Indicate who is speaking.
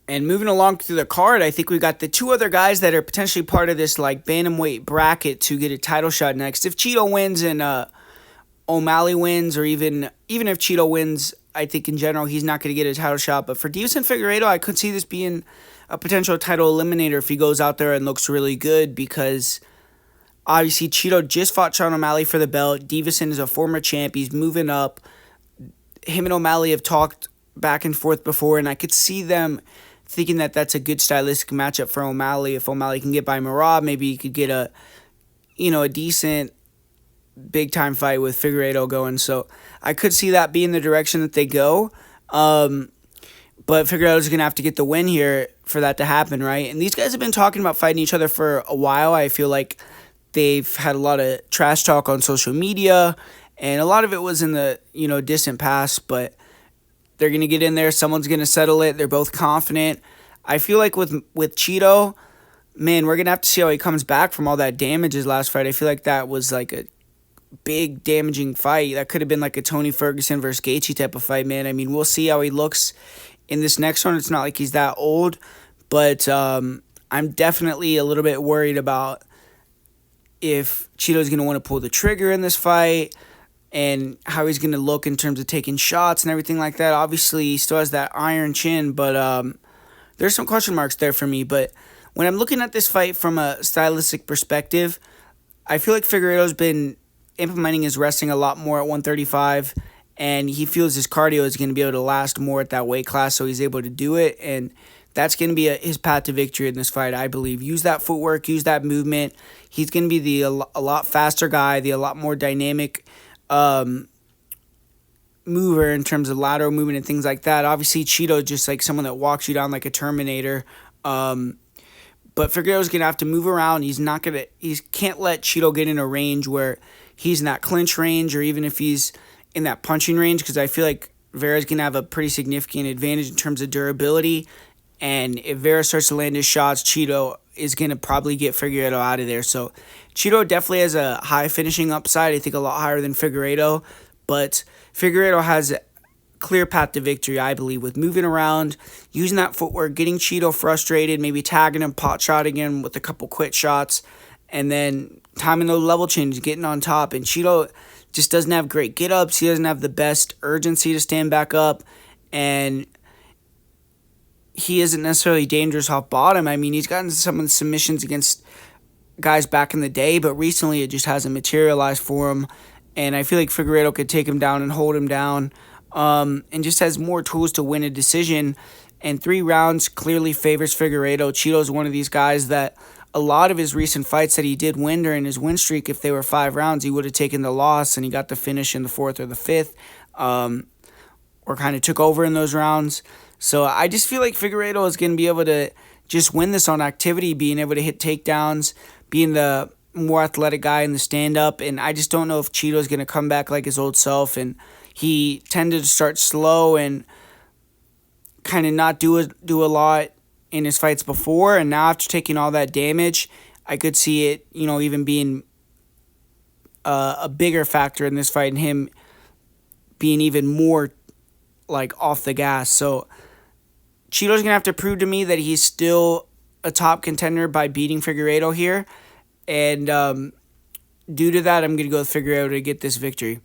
Speaker 1: And moving along through the card, I think we got the two other guys that are potentially part of this like bantamweight bracket to get a title shot next. If Chito wins and O'Malley wins, or even if Chito wins, I think in general he's not going to get a title shot. But for Deiveson Figueiredo, I could see this being a potential title eliminator if he goes out there and looks really good, because obviously Chito just fought Sean O'Malley for the belt. Deiveson is a former champ. He's moving up. Him and O'Malley have talked back and forth before, and I could see them thinking that that's a good stylistic matchup for O'Malley. If O'Malley can get by Marab, maybe he could get a decent big time fight with Figueiredo going. So I could see that being the direction that they go. But Figueiredo's going to have to get the win here for that to happen, right? And these guys have been talking about fighting each other for a while. I feel like they've had a lot of trash talk on social media, and a lot of it was in the, distant past, but they're going to get in there. Someone's going to settle it. They're both confident. I feel like with Chito, man, we're going to have to see how he comes back from all that damage his last fight. I feel like that was like a big damaging fight. That could have been like a Tony Ferguson versus Gaethje type of fight, man. I mean, we'll see how he looks in this next one. It's not like he's that old, but I'm definitely a little bit worried about if Chito's going to want to pull the trigger in this fight and how he's going to look in terms of taking shots and everything like that. Obviously, he still has that iron chin, but there's some question marks there for me. But when I'm looking at this fight from a stylistic perspective, I feel like Figueiredo's been implementing his wrestling a lot more at 135, and he feels his cardio is going to be able to last more at that weight class, so he's able to do it, and that's going to be his path to victory in this fight, I believe. Use that footwork, use that movement. He's going to be a lot faster guy, a lot more dynamic mover in terms of lateral movement and things like that. Obviously, Chito just like someone that walks you down like a Terminator. But Figueiredo's gonna have to move around. He can't let Chito get in a range where he's in that clinch range, or even if he's in that punching range, because I feel like Vera's gonna have a pretty significant advantage in terms of durability. And if Vera starts to land his shots, Chito is going to probably get Figueiredo out of there. So Chito definitely has a high finishing upside, I think a lot higher than Figueiredo. But Figueiredo has a clear path to victory, I believe, with moving around, using that footwork, getting Chito frustrated, maybe tagging him, pot shotting him with a couple quick shots, and then timing those level changes, getting on top. And Chito just doesn't have great get-ups. He doesn't have the best urgency to stand back up. And he isn't necessarily dangerous off bottom. I mean, he's gotten some of the submissions against guys back in the day, but recently it just hasn't materialized for him. And I feel like Figueiredo could take him down and hold him down, and just has more tools to win a decision. And 3 rounds clearly favors Figueiredo. Chito's one of these guys that a lot of his recent fights that he did win during his win streak, if they were 5 rounds, he would have taken the loss, and he got the finish in the 4th or the 5th, or kind of took over in those rounds. So I just feel like Figueiredo is going to be able to just win this on activity, being able to hit takedowns, being the more athletic guy in the stand-up. And I just don't know if Chito is going to come back like his old self. And he tended to start slow and kind of not do a lot in his fights before. And now after taking all that damage, I could see it, even being a bigger factor in this fight, and him being even more like off the gas. So Chito's gonna have to prove to me that he's still a top contender by beating Figueiredo here, and due to that, I'm gonna go with Figueiredo to get this victory.